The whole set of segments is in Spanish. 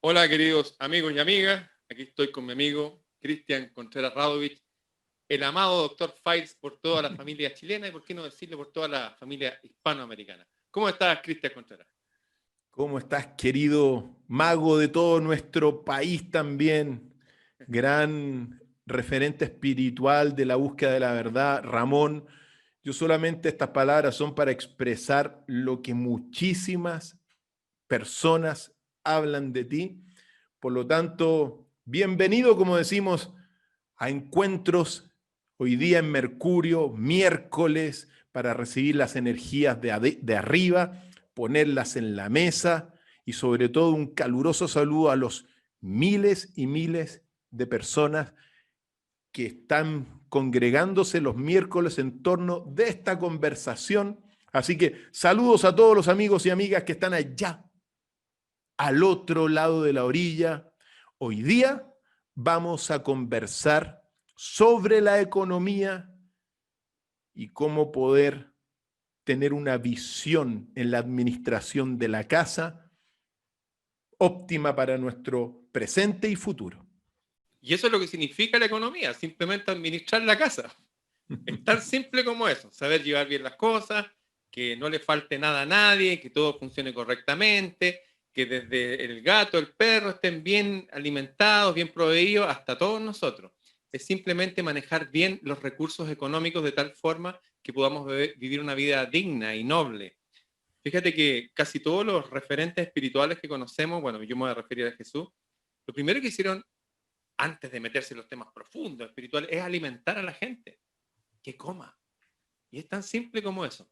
Hola queridos amigos y amigas, aquí estoy con mi amigo Cristian Contreras Radovich, el amado Dr. Files por toda la familia chilena y por qué no decirle por toda la familia hispanoamericana. ¿Cómo estás, Cristian Contreras? ¿Cómo estás, querido mago de todo nuestro país también? Gran referente espiritual de la búsqueda de la verdad, Ramón. Yo solamente estas palabras son para expresar lo que muchísimas personas hablan de ti. Por lo tanto, bienvenido, como decimos, a encuentros hoy día en Mercurio, miércoles, para recibir las energías de arriba, ponerlas en la mesa y sobre todo un caluroso saludo a los miles y miles de personas que están congregándose los miércoles en torno de esta conversación. Así que saludos a todos los amigos y amigas que están allá, al otro lado de la orilla. Hoy día vamos a conversar sobre la economía y cómo poder tener una visión en la administración de la casa óptima para nuestro presente y futuro. Y eso es lo que significa la economía, simplemente administrar la casa. Es tan simple como eso, saber llevar bien las cosas, que no le falte nada a nadie, que todo funcione correctamente, que desde el gato, el perro estén bien alimentados, bien proveídos, hasta todos nosotros. Es simplemente manejar bien los recursos económicos de tal forma que podamos vivir una vida digna y noble. Fíjate que casi todos los referentes espirituales que conocemos, bueno, yo me voy a referir a Jesús, lo primero que hicieron antes de meterse en los temas profundos, espirituales, es alimentar a la gente, que coma. Y es tan simple como eso.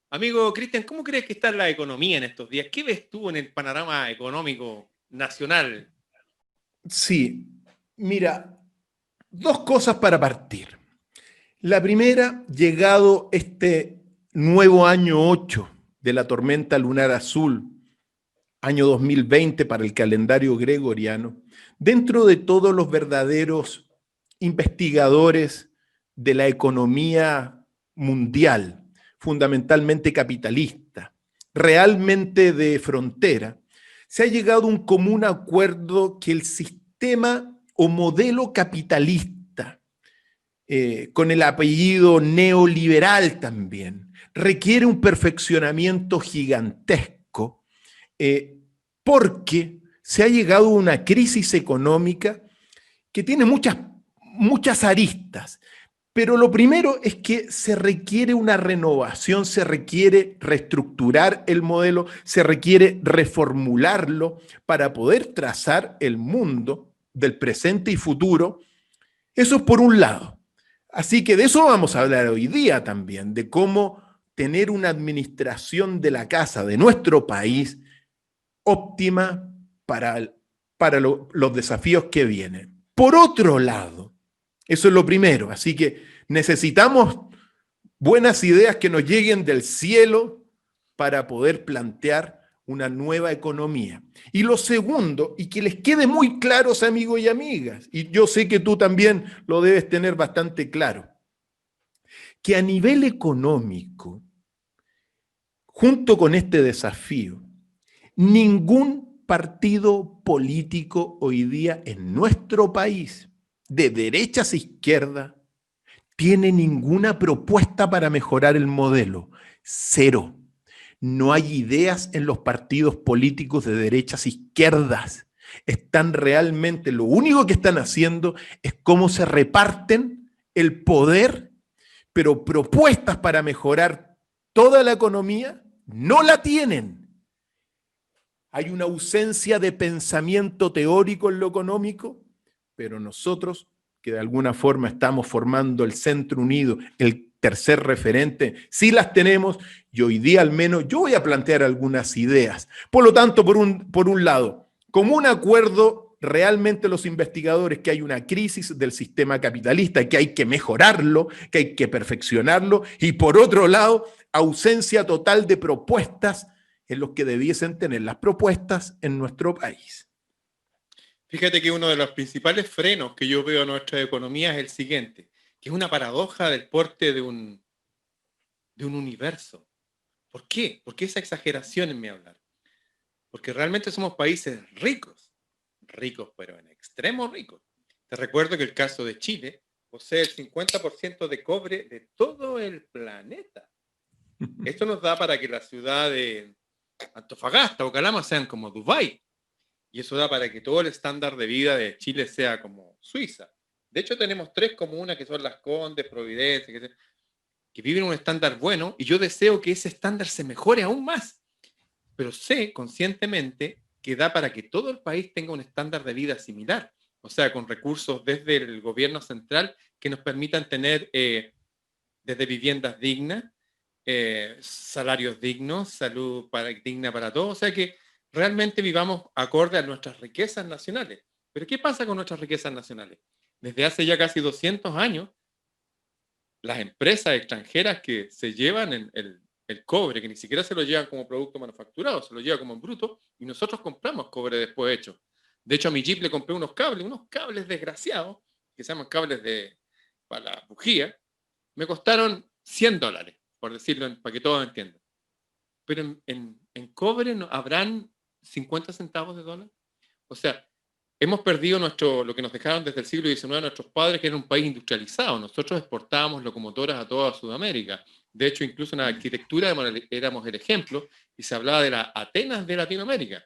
Amigo Cristian, ¿cómo crees que está la economía en estos días? ¿Qué ves tú en el panorama económico nacional? Sí, mira, dos cosas para partir. La primera, llegado este nuevo año 8 de la tormenta lunar azul, año 2020 para el calendario gregoriano, dentro de todos los verdaderos investigadores de la economía mundial, fundamentalmente capitalista, realmente de frontera, se ha llegado a un común acuerdo que el sistema o modelo capitalista, con el apellido neoliberal también, requiere un perfeccionamiento gigantesco, porque se ha llegado a una crisis económica que tiene muchas aristas. Pero lo primero es que se requiere una renovación, se requiere reestructurar el modelo, se requiere reformularlo para poder trazar el mundo del presente y futuro. Eso es por un lado. Así que de eso vamos a hablar hoy día también, de cómo tener una administración de la casa de nuestro país óptima para los desafíos que vienen. Por otro lado, eso es lo primero, así que necesitamos buenas ideas que nos lleguen del cielo para poder plantear una nueva economía. Y lo segundo, y que les quede muy claro, amigos y amigas, y yo sé que tú también lo debes tener bastante claro, que a nivel económico, junto con este desafío, ningún partido político hoy día en nuestro país, de derechas a izquierda, tiene ninguna propuesta para mejorar el modelo. Cero. No hay ideas en los partidos políticos de derechas a izquierdas. Están realmente, lo único que están haciendo es cómo se reparten el poder, pero propuestas para mejorar toda la economía no la tienen. Hay una ausencia de pensamiento teórico en lo económico, pero nosotros, que de alguna forma estamos formando el Centro Unido, el tercer referente, sí las tenemos, y hoy día al menos yo voy a plantear algunas ideas. Por lo tanto, por un lado, como un acuerdo realmente los investigadores que hay una crisis del sistema capitalista, que hay que mejorarlo, que hay que perfeccionarlo, y por otro lado, ausencia total de propuestas en los que debiesen tener las propuestas en nuestro país. Fíjate que uno de los principales frenos que yo veo en nuestra economía es el siguiente, que es una paradoja del porte de un universo. ¿Por qué? ¿Por qué esa exageración en mi hablar? Porque realmente somos países ricos, ricos, pero en extremo ricos. Te recuerdo que el caso de Chile posee el 50% de cobre de todo el planeta. Esto nos da para que la ciudad de Antofagasta o Calama sean como Dubái. Y eso da para que todo el estándar de vida de Chile sea como Suiza. De hecho, tenemos 3 comunas que son Las Condes, Providencia, que viven un estándar bueno, y yo deseo que ese estándar se mejore aún más. Pero sé conscientemente que da para que todo el país tenga un estándar de vida similar. O sea, con recursos desde el gobierno central que nos permitan tener desde viviendas dignas, salarios dignos, salud digna para todos. O sea, que realmente vivamos acorde a nuestras riquezas nacionales. Pero ¿qué pasa con nuestras riquezas nacionales? Desde hace ya casi 200 años, las empresas extranjeras que se llevan el cobre, que ni siquiera se lo llevan como producto manufacturado, se lo llevan como en bruto, y nosotros compramos cobre después hecho. De hecho, a mi Jeep le compré unos cables desgraciados, que se llaman para la bujía, me costaron $100, por decirlo, para que todos entiendan. Pero en cobre habrán 50 centavos de dólar. O sea, hemos perdido lo que nos dejaron desde el siglo XIX nuestros padres, que era un país industrializado. Nosotros exportábamos locomotoras a toda Sudamérica. De hecho, incluso en la arquitectura éramos el ejemplo, y se hablaba de la Atenas de Latinoamérica.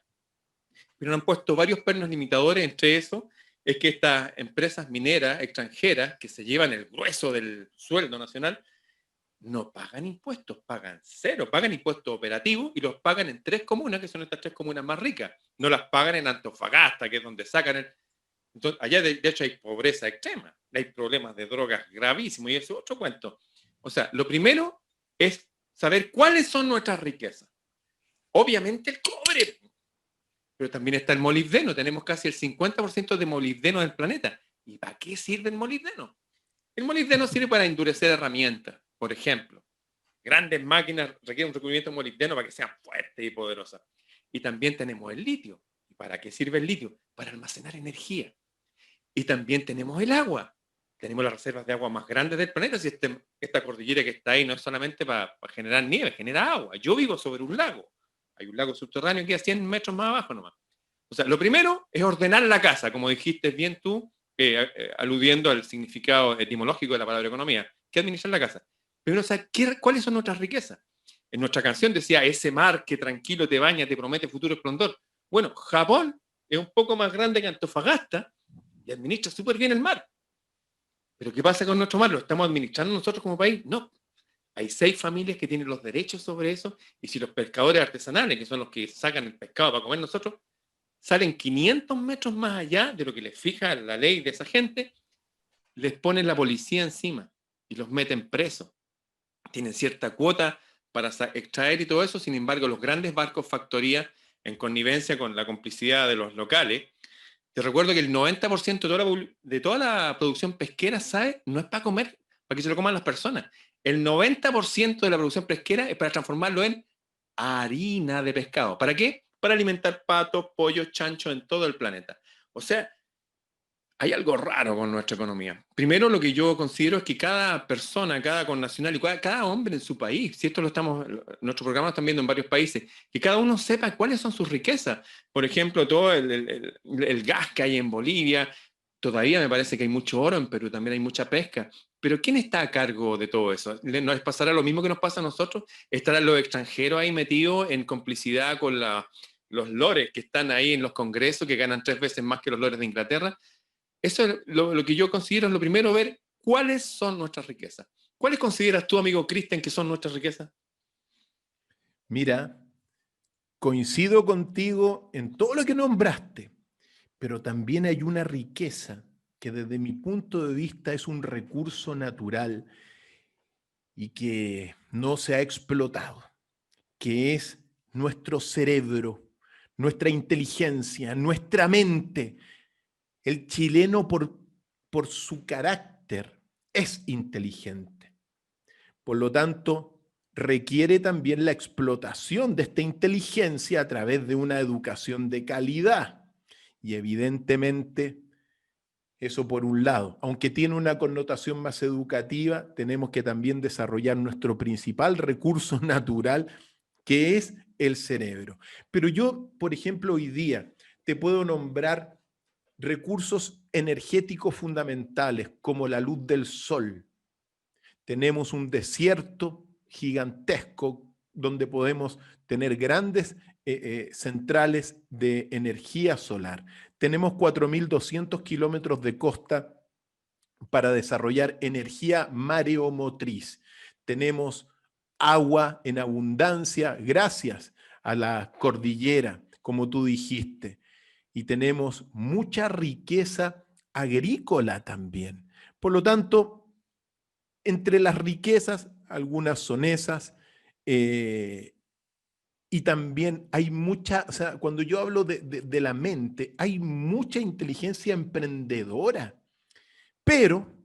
Pero han puesto varios pernos limitadores. Entre eso es que estas empresas mineras extranjeras, que se llevan el grueso del sueldo nacional, no pagan impuestos, pagan cero, pagan impuestos operativos, y los pagan en 3 comunas, que son estas 3 comunas más ricas. No las pagan en Antofagasta, que es donde sacan Entonces, allá de hecho hay pobreza extrema, hay problemas de drogas gravísimos, y eso es otro cuento. O sea, lo primero es saber cuáles son nuestras riquezas. Obviamente el cobre, pero también está el molibdeno. Tenemos casi el 50% de molibdeno del planeta. ¿Y para qué sirve el molibdeno? El molibdeno sirve para endurecer herramientas. Por ejemplo, grandes máquinas requieren un recubrimiento de molibdeno para que sean fuertes y poderosas. Y también tenemos el litio. ¿Y para qué sirve el litio? Para almacenar energía. Y también tenemos el agua. Tenemos las reservas de agua más grandes del planeta. Si esta cordillera que está ahí no es solamente para generar nieve, genera agua. Yo vivo sobre un lago. Hay un lago subterráneo que a 100 metros más abajo nomás. O sea, lo primero es ordenar la casa, como dijiste bien tú, aludiendo al significado etimológico de la palabra economía. ¿Qué administrar la casa? Primero, ¿sabes cuáles son nuestras riquezas? En nuestra canción decía, ese mar que tranquilo te baña, te promete futuro esplendor. Bueno, Japón es un poco más grande que Antofagasta y administra súper bien el mar. Pero ¿qué pasa con nuestro mar? ¿Lo estamos administrando nosotros como país? No. Hay 6 familias que tienen los derechos sobre eso, y si los pescadores artesanales, que son los que sacan el pescado para comer nosotros, salen 500 metros más allá de lo que les fija la ley de esa gente, les ponen la policía encima y los meten presos. Tienen cierta cuota para extraer y todo eso. Sin embargo, los grandes barcos factoría, en connivencia con la complicidad de los locales, te recuerdo que el 90% de toda la producción pesquera, ¿sabes? No es para comer, para que se lo coman las personas. El 90% de la producción pesquera es para transformarlo en harina de pescado. ¿Para qué? Para alimentar patos, pollos, chanchos en todo el planeta. O sea, hay algo raro con nuestra economía. Primero, lo que yo considero es que cada persona, cada connacional y cada hombre en su país, si esto nuestro programa lo están viendo en varios países, que cada uno sepa cuáles son sus riquezas. Por ejemplo, todo el gas que hay en Bolivia, todavía me parece que hay mucho oro en Perú, también hay mucha pesca. Pero ¿quién está a cargo de todo eso? ¿Nos pasará lo mismo que nos pasa a nosotros? ¿Estarán los extranjeros ahí metidos en complicidad con los lores que están ahí en los congresos, que ganan 3 veces más que los lores de Inglaterra? Eso es lo que yo considero es lo primero, ver cuáles son nuestras riquezas. ¿Cuáles consideras tú, amigo Cristian, que son nuestras riquezas? Mira, coincido contigo en todo lo que nombraste, pero también hay una riqueza que desde mi punto de vista es un recurso natural y que no se ha explotado, que es nuestro cerebro, nuestra inteligencia, nuestra mente. El chileno por su carácter es inteligente. Por lo tanto, requiere también la explotación de esta inteligencia a través de una educación de calidad. Y evidentemente, eso por un lado, aunque tiene una connotación más educativa, tenemos que también desarrollar nuestro principal recurso natural, que es el cerebro. Pero yo, por ejemplo, hoy día te puedo nombrar recursos energéticos fundamentales como la luz del sol. Tenemos un desierto gigantesco donde podemos tener grandes centrales de energía solar. Tenemos 4.200 kilómetros de costa para desarrollar energía mareomotriz. Tenemos agua en abundancia gracias a la cordillera, como tú dijiste. Y tenemos mucha riqueza agrícola también. Por lo tanto, entre las riquezas, algunas son esas, y también hay mucha, o sea, cuando yo hablo de la mente, hay mucha inteligencia emprendedora, pero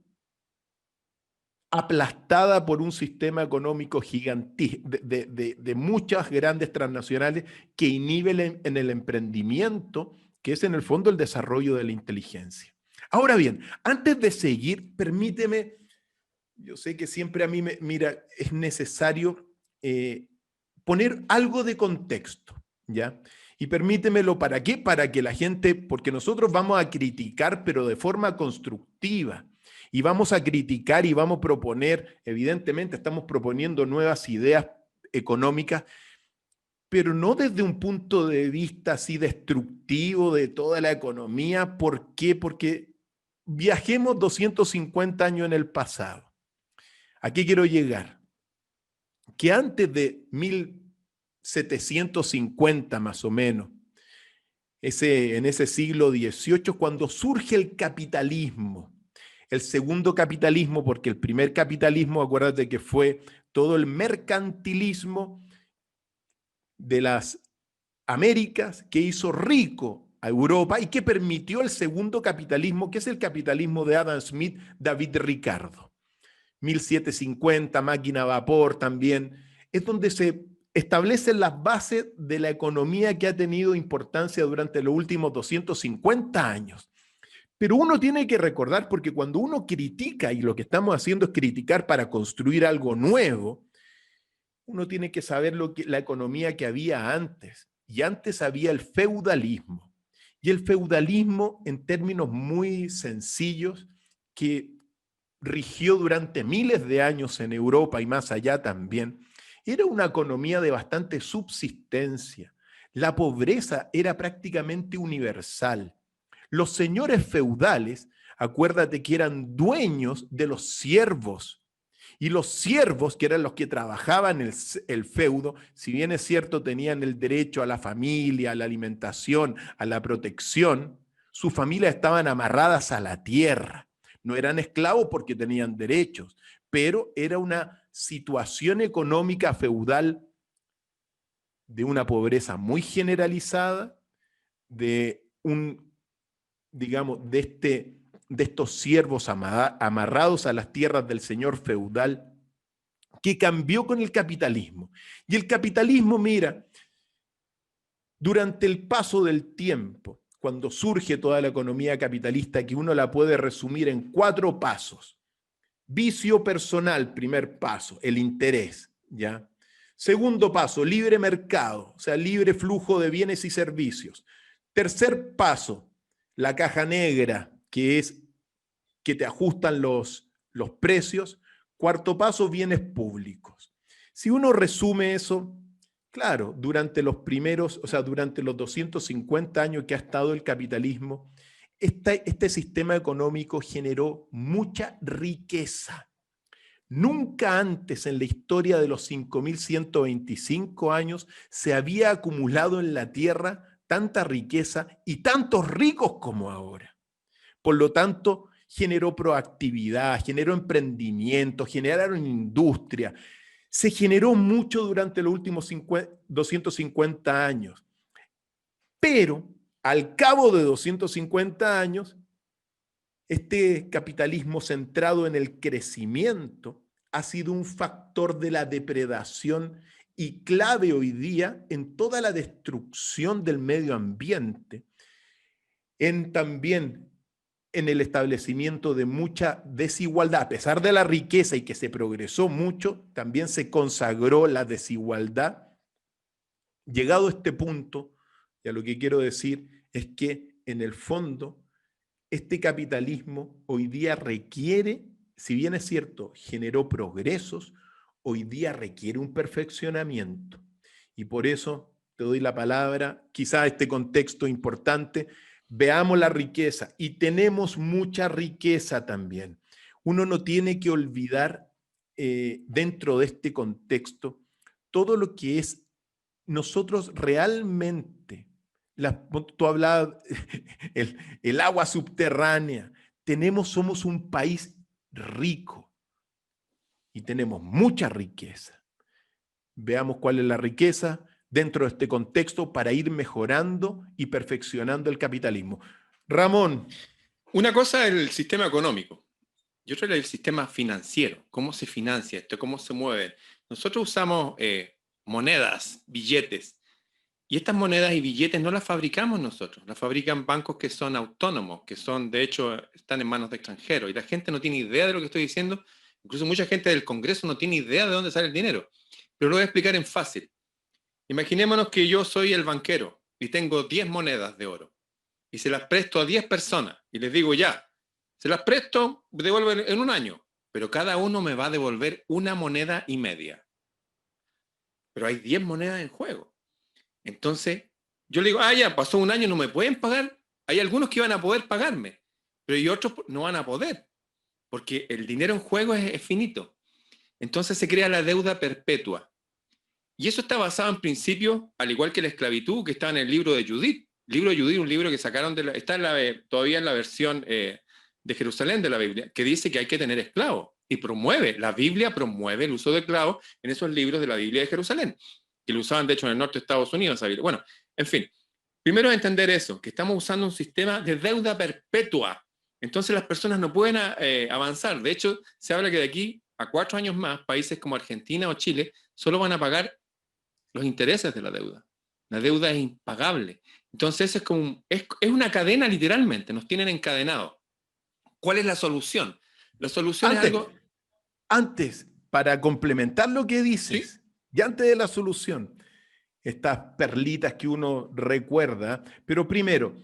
aplastada por un sistema económico gigantesco, de muchas grandes transnacionales que inhiben en el emprendimiento, que es en el fondo el desarrollo de la inteligencia. Ahora bien, antes de seguir, permíteme, yo sé que siempre a mí, mira, es necesario poner algo de contexto, ¿ya? Y permítemelo, ¿para qué? Para que la gente, porque nosotros vamos a criticar, pero de forma constructiva, y vamos a criticar y vamos a proponer, evidentemente estamos proponiendo nuevas ideas económicas, pero no desde un punto de vista así destructivo de toda la economía. ¿Por qué? Porque viajemos 250 años en el pasado. ¿A qué quiero llegar? Que antes de 1750 más o menos, en ese siglo XVIII, cuando surge el capitalismo, el segundo capitalismo, porque el primer capitalismo, acuérdate que fue todo el mercantilismo de las Américas que hizo rico a Europa y que permitió el segundo capitalismo, que es el capitalismo de Adam Smith, David Ricardo. 1750, máquina a vapor también, es donde se establecen las bases de la economía que ha tenido importancia durante los últimos 250 años. Pero uno tiene que recordar, porque cuando uno critica, y lo que estamos haciendo es criticar para construir algo nuevo, uno tiene que saber la economía que había antes. Y antes había el feudalismo. Y el feudalismo, en términos muy sencillos, que rigió durante miles de años en Europa y más allá también, era una economía de bastante subsistencia. La pobreza era prácticamente universal. Los señores feudales, acuérdate que eran dueños de los siervos, y los siervos, que eran los que trabajaban el feudo, si bien es cierto, tenían el derecho a la familia, a la alimentación, a la protección, sus familias estaban amarradas a la tierra. No eran esclavos porque tenían derechos, pero era una situación económica feudal de una pobreza muy generalizada, de digamos, de estos siervos amarrados a las tierras del señor feudal, que cambió con el capitalismo. Y el capitalismo, mira, durante el paso del tiempo, cuando surge toda la economía capitalista, que uno la puede resumir en 4 pasos. Vicio personal, primer paso, el interés, ¿ya? Segundo paso, libre mercado, o sea, libre flujo de bienes y servicios. Tercer paso, la caja negra, que es que te ajustan los precios. Cuarto paso, bienes públicos. Si uno resume eso, claro, durante los primeros, o sea, durante los 250 años que ha estado el capitalismo, este sistema económico generó mucha riqueza. Nunca antes en la historia de los 5.125 años se había acumulado en la tierra tanta riqueza y tantos ricos como ahora. Por lo tanto, generó proactividad, generó emprendimiento, generaron industria. Se generó mucho durante los últimos 250 años. Pero al cabo de 250 años, este capitalismo centrado en el crecimiento ha sido un factor de la depredación y clave hoy día en toda la destrucción del medio ambiente, también en el establecimiento de mucha desigualdad. A pesar de la riqueza y que se progresó mucho, también se consagró la desigualdad. Llegado a este punto, ya lo que quiero decir es que en el fondo este capitalismo hoy día requiere, si bien es cierto, generó progresos, hoy día requiere un perfeccionamiento. Y por eso te doy la palabra, quizá este contexto importante, veamos la riqueza y tenemos mucha riqueza también. Uno no tiene que olvidar dentro de este contexto todo lo que es nosotros realmente, tú hablabas, el agua subterránea, somos un país rico y tenemos mucha riqueza. Veamos cuál es la riqueza dentro de este contexto para ir mejorando y perfeccionando el capitalismo. Ramón. Una cosa es el sistema económico y otra es el sistema financiero. ¿Cómo se financia esto? ¿Cómo se mueve? Nosotros usamos monedas, billetes, y estas monedas y billetes no las fabricamos nosotros, las fabrican bancos que son autónomos, que son, de hecho, están en manos de extranjeros, y la gente no tiene idea de lo que estoy diciendo. Incluso mucha gente del Congreso no tiene idea de dónde sale el dinero. Pero lo voy a explicar en fácil. Imaginémonos que yo soy el banquero y tengo 10 monedas de oro y se las presto a 10 personas y les digo ya, se las presto, devuelven en un año, pero cada uno me va a devolver una moneda y media. Pero hay 10 monedas en juego. Entonces, yo le digo, ya, pasó un año, no me pueden pagar. Hay algunos que van a poder pagarme, pero hay otros no van a poder, porque el dinero en juego es finito. Entonces se crea la deuda perpetua. Y eso está basado en principios, al igual que la esclavitud, que está en el libro de Judith. El libro de Judith, un libro que sacaron está todavía en la versión de Jerusalén de la Biblia, que dice que hay que tener esclavos. Y la Biblia promueve el uso de esclavos en esos libros de la Biblia de Jerusalén, que lo usaban de hecho en el norte de Estados Unidos. Bueno, en fin, primero entender eso, que estamos usando un sistema de deuda perpetua. Entonces las personas no pueden avanzar. De hecho, se habla que de aquí a 4 años más, países como Argentina o Chile solo van a pagar los intereses de la deuda. La deuda es impagable. Entonces es una cadena literalmente, nos tienen encadenados. ¿Cuál es la solución? La solución es algo... Antes, para complementar lo que dices, ¿sí? Y antes de la solución, estas perlitas que uno recuerda, pero primero,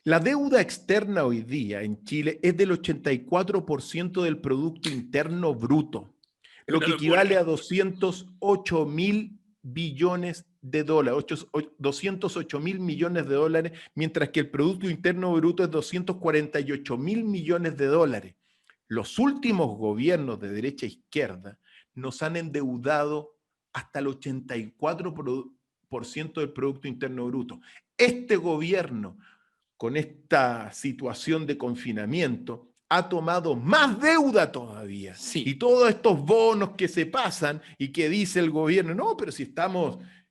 la deuda externa hoy día en Chile es del 84% del Producto Interno Bruto, lo que equivale a 208.000 billones de dólares, 208.000 millones de dólares, mientras que el Producto Interno Bruto es 248.000 millones de dólares. Los últimos gobiernos de derecha e izquierda nos han endeudado hasta el 84% del Producto Interno Bruto. Este gobierno, con esta situación de confinamiento, ha tomado más deuda todavía. Sí. Y todos estos bonos que se pasan y que dice el gobierno, no, pero si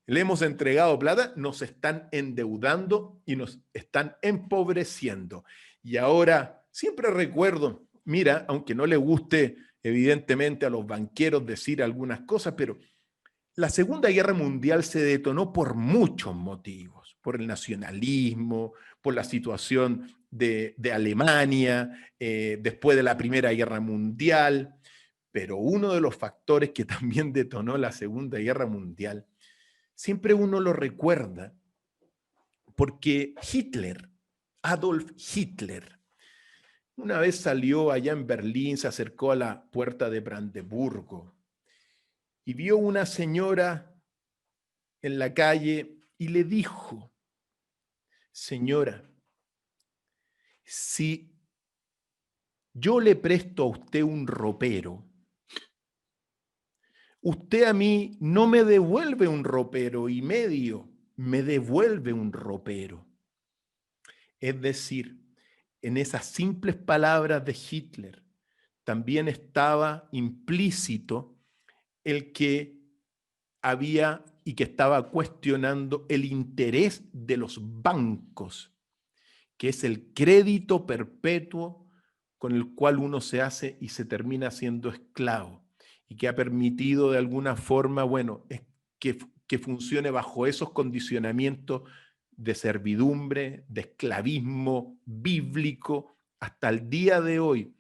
le hemos entregado plata, nos están endeudando y nos están empobreciendo. Y ahora, siempre recuerdo, mira, aunque no le guste evidentemente a los banqueros decir algunas cosas, pero la Segunda Guerra Mundial se detonó por muchos motivos, por el nacionalismo, por la situación de Alemania, después de la Primera Guerra Mundial, pero uno de los factores que también detonó la Segunda Guerra Mundial, siempre uno lo recuerda, porque Adolf Hitler, una vez salió allá en Berlín, se acercó a la puerta de Brandeburgo y vio una señora en la calle y le dijo, señora, si yo le presto a usted un ropero, usted a mí no me devuelve un ropero y medio, me devuelve un ropero. Es decir, en esas simples palabras de Hitler también estaba implícito el que había y que estaba cuestionando el interés de los bancos, que es el crédito perpetuo con el cual uno se hace y se termina siendo esclavo, y que ha permitido de alguna forma, bueno, que funcione bajo esos condicionamientos de servidumbre, de esclavismo bíblico hasta el día de hoy.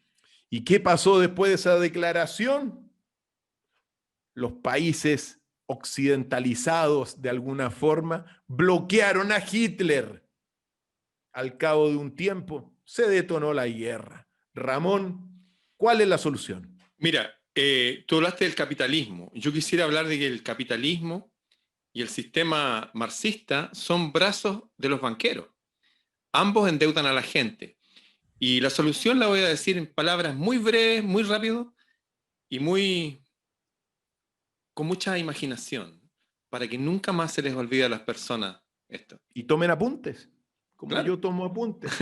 ¿Y qué pasó después de esa declaración? Los países occidentalizados de alguna forma bloquearon a Hitler. Al cabo de un tiempo se detonó la guerra. Ramón, ¿cuál es la solución? Mira, tú hablaste del capitalismo. Yo quisiera hablar de que el capitalismo y el sistema marxista son brazos de los banqueros. Ambos endeudan a la gente. Y la solución la voy a decir en palabras muy breves, muy rápido y con mucha imaginación, para que nunca más se les olvide a las personas esto. Y tomen apuntes, como Claro. yo tomo apuntes.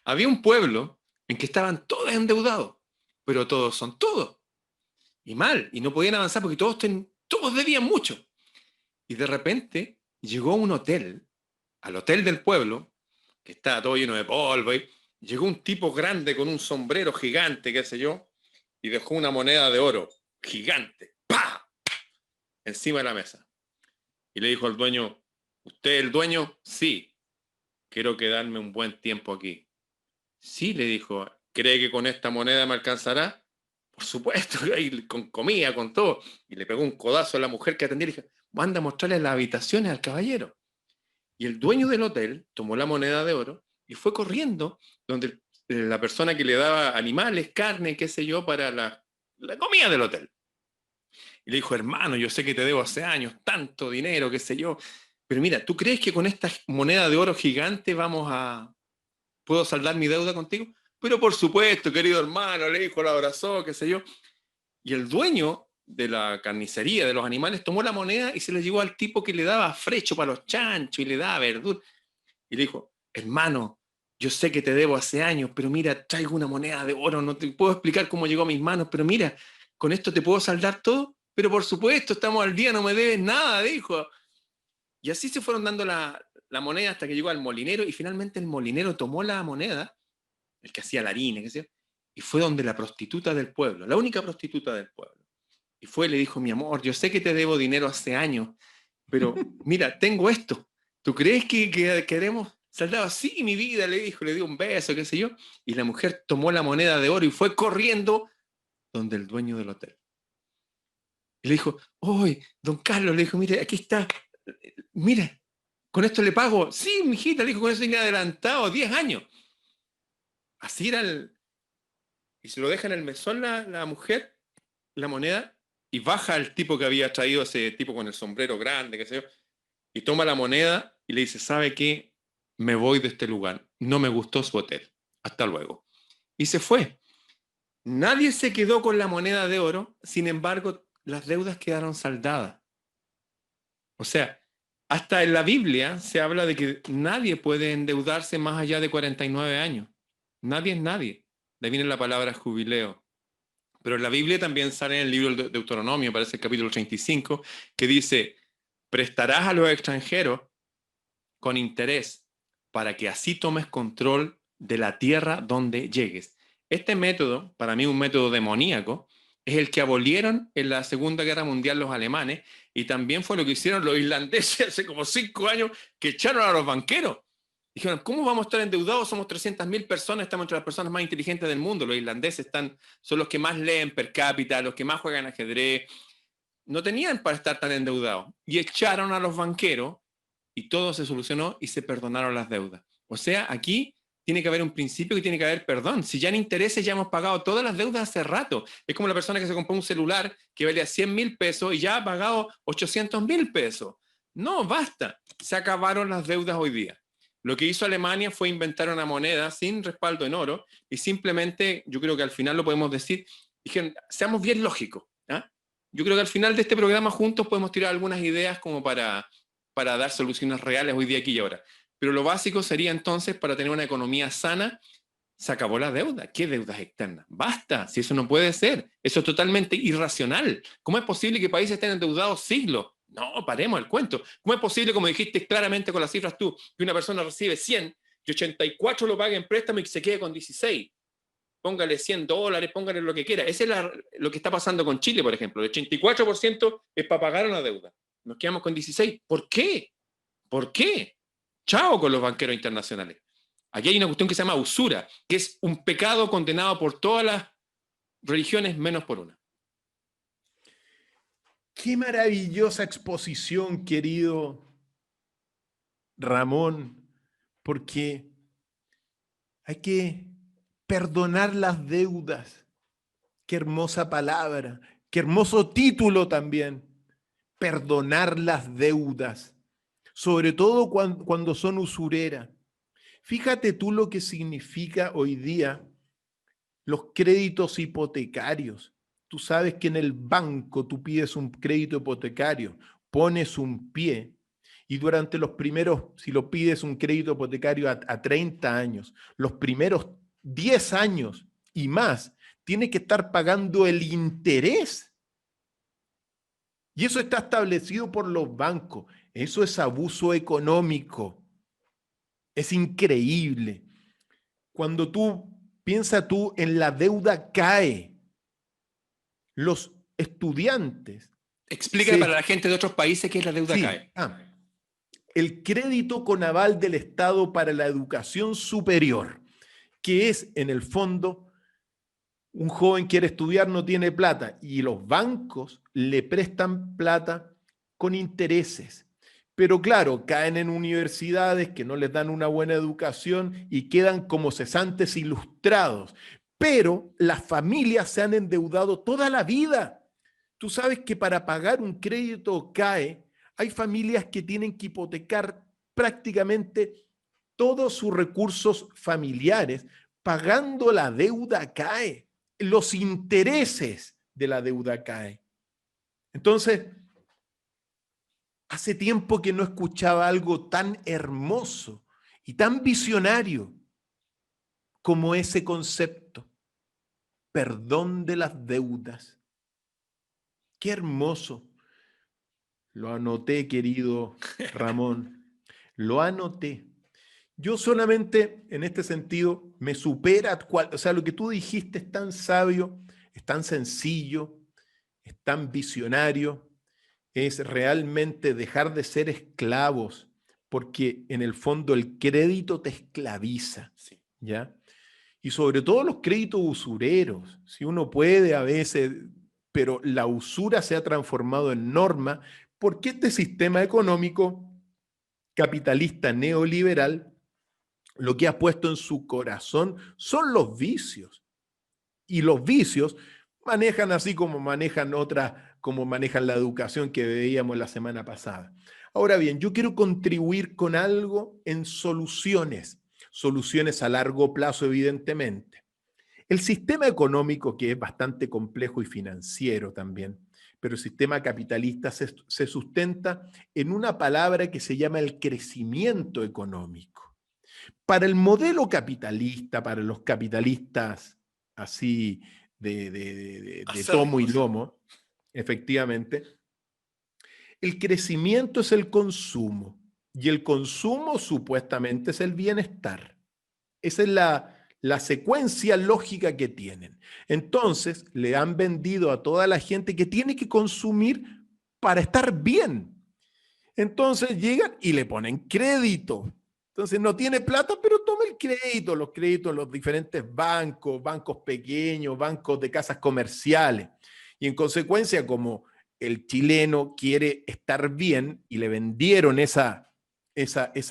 Había un pueblo en que estaban todos endeudados, pero todos son todos. Y mal, y no podían avanzar porque todos debían mucho. Y de repente llegó un hotel, al hotel del pueblo, que estaba todo lleno de polvo, y llegó un tipo grande con un sombrero gigante, qué sé yo, y dejó una moneda de oro gigante, ¡pa!, encima de la mesa. Y le dijo al dueño, ¿usted es el dueño? Sí, quiero quedarme un buen tiempo aquí. Sí, le dijo, ¿cree que con esta moneda me alcanzará? Por supuesto, y con comida, con todo. Y le pegó un codazo a la mujer que atendía y le dijo, manda a mostrarle las habitaciones al caballero. Y el dueño del hotel tomó la moneda de oro y fue corriendo donde la persona que le daba animales, carne, qué sé yo, para la comida del hotel. Y le dijo, hermano, yo sé que te debo hace años tanto dinero, qué sé yo, pero mira, ¿tú crees que con esta moneda de oro gigante puedo saldar mi deuda contigo? Pero por supuesto, querido hermano, le dijo, lo abrazó, qué sé yo. Y el dueño de la carnicería de los animales tomó la moneda y se la llevó al tipo que le daba frecho para los chanchos y le daba verdura. Y le dijo, hermano, yo sé que te debo hace años, pero mira, traigo una moneda de oro, no te puedo explicar cómo llegó a mis manos, pero mira, con esto te puedo saldar todo. Pero por supuesto, estamos al día, no me debes nada, dijo. Y así se fueron dando la moneda hasta que llegó al molinero y finalmente el molinero tomó la moneda, el que hacía la harina, qué sé yo, y fue donde la prostituta del pueblo, la única prostituta del pueblo. Y fue y le dijo, mi amor, yo sé que te debo dinero hace años, pero mira, tengo esto. ¿Tú crees que queremos saldado? Sí, mi vida, le dijo, le dio un beso, qué sé yo. Y la mujer tomó la moneda de oro y fue corriendo donde el dueño del hotel. Y le dijo, ¡oy, don Carlos! Le dijo, mire, aquí está, mire, con esto le pago. Sí, mijita, le dijo, con eso tiene adelantado 10 años. Así era y se lo deja en el mesón la mujer, la moneda, y baja el tipo que había traído, ese tipo con el sombrero grande, qué sé yo, y toma la moneda y le dice, ¿sabe qué? Me voy de este lugar. No me gustó su hotel. Hasta luego. Y se fue. Nadie se quedó con la moneda de oro, sin embargo, las deudas quedaron saldadas. O sea, hasta en la Biblia se habla de que nadie puede endeudarse más allá de 49 años. Nadie es nadie. De ahí viene la palabra jubileo. Pero en la Biblia también sale en el libro de Deuteronomio, parece el capítulo 35, que dice, prestarás a los extranjeros con interés para que así tomes control de la tierra donde llegues. Este método, para mí un método demoníaco, es el que abolieron en la Segunda Guerra Mundial los alemanes y también fue lo que hicieron los irlandeses hace como 5 años que echaron a los banqueros. Dijeron, ¿cómo vamos a estar endeudados? Somos 300.000 personas, estamos entre las personas más inteligentes del mundo. Los irlandeses son los que más leen per cápita, los que más juegan ajedrez. No tenían para estar tan endeudados. Y echaron a los banqueros y todo se solucionó y se perdonaron las deudas. O sea, aquí tiene que haber un principio que tiene que haber perdón. Si ya en intereses ya hemos pagado todas las deudas hace rato. Es como la persona que se compró un celular que valía 100.000 pesos y ya ha pagado 800.000 pesos. No, basta. Se acabaron las deudas hoy día. Lo que hizo Alemania fue inventar una moneda sin respaldo en oro y simplemente, yo creo que al final lo podemos decir, dijeron, seamos bien lógicos. ¿eh? Yo creo que al final de este programa juntos podemos tirar algunas ideas como para dar soluciones reales hoy día, aquí y ahora. Pero lo básico sería entonces, para tener una economía sana, se acabó la deuda. ¿Qué deudas externas? Basta, si eso no puede ser. Eso es totalmente irracional. ¿Cómo es posible que países estén endeudados siglos? No, paremos el cuento. ¿Cómo es posible, como dijiste claramente con las cifras tú, que una persona recibe 100 y 84 lo pague en préstamo y que se quede con 16? Póngale $100, póngale lo que quiera. Ese es lo que está pasando con Chile, por ejemplo. El 84% es para pagar una deuda. Nos quedamos con 16. ¿Por qué? ¿Por qué? Chao con los banqueros internacionales. Aquí hay una cuestión que se llama usura, que es un pecado condenado por todas las religiones menos por una. Qué maravillosa exposición, querido Ramón, porque Hay que perdonar las deudas. Qué hermosa palabra, qué hermoso título también. Perdonar las deudas, sobre todo cuando son usureras. Fíjate tú lo que significa hoy día los créditos hipotecarios. Tú sabes que en el banco tú pides un crédito hipotecario, pones un pie y durante los primeros, si lo pides un crédito hipotecario a 30 años, los primeros 10 años y más, tienes que estar pagando el interés. Y eso está establecido por los bancos. Eso es abuso económico. Es increíble. Cuando piensa tú en la deuda CAE, los estudiantes Explícale para la gente de otros países qué es la deuda CAE. El crédito con aval del Estado para la educación superior, que es en el fondo un joven quiere estudiar, no tiene plata y los bancos le prestan plata con intereses. Pero claro, caen en universidades que no les dan una buena educación y quedan como cesantes ilustrados. Pero las familias se han endeudado toda la vida. Tú sabes que para pagar un crédito CAE, hay familias que tienen que hipotecar prácticamente todos sus recursos familiares pagando la deuda CAE. Los intereses de la deuda CAE. Entonces, hace tiempo que no escuchaba algo tan hermoso y tan visionario como ese concepto. Perdón de las deudas. Qué hermoso. Lo anoté, querido Ramón. Lo anoté. Yo solamente en este sentido me supera, o sea, lo que tú dijiste es tan sabio, es tan sencillo, es tan visionario, es realmente dejar de ser esclavos, porque en el fondo el crédito te esclaviza, Sí. ¿ya? Y sobre todo los créditos usureros, si uno puede a veces, pero la usura se ha transformado en norma, porque este sistema económico capitalista neoliberal lo que ha puesto en su corazón son los vicios. Y los vicios manejan así como manejan otras, como manejan la educación que veíamos la semana pasada. Ahora bien, yo quiero contribuir con algo en soluciones, soluciones a largo plazo, evidentemente. El sistema económico, que es bastante complejo y financiero también, pero el sistema capitalista se sustenta en una palabra que se llama el crecimiento económico. Para el modelo capitalista, para los capitalistas así de tomo y lomo, efectivamente, el crecimiento es el consumo y el consumo supuestamente es el bienestar. Esa es la secuencia lógica que tienen. Entonces, le han vendido a toda la gente que tiene que consumir para estar bien. Entonces llegan y le ponen crédito. Entonces no tiene plata, pero toma el crédito, los créditos, los diferentes bancos, bancos pequeños, bancos de casas comerciales. Y en consecuencia, como el chileno quiere estar bien y le vendieron esa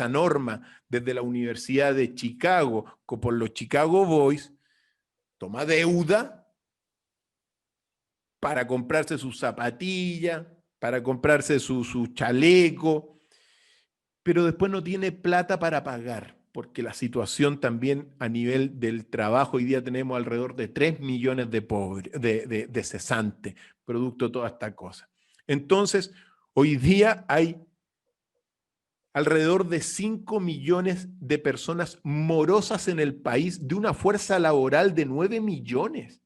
norma desde la Universidad de Chicago por los Chicago Boys, toma deuda para comprarse su zapatilla, para comprarse su chaleco, pero después no tiene plata para pagar, porque la situación también a nivel del trabajo, hoy día tenemos alrededor de 3 millones de pobres, de cesantes, producto de toda esta cosa. Entonces, hoy día hay alrededor de 5 millones de personas morosas en el país de una fuerza laboral de 9 millones.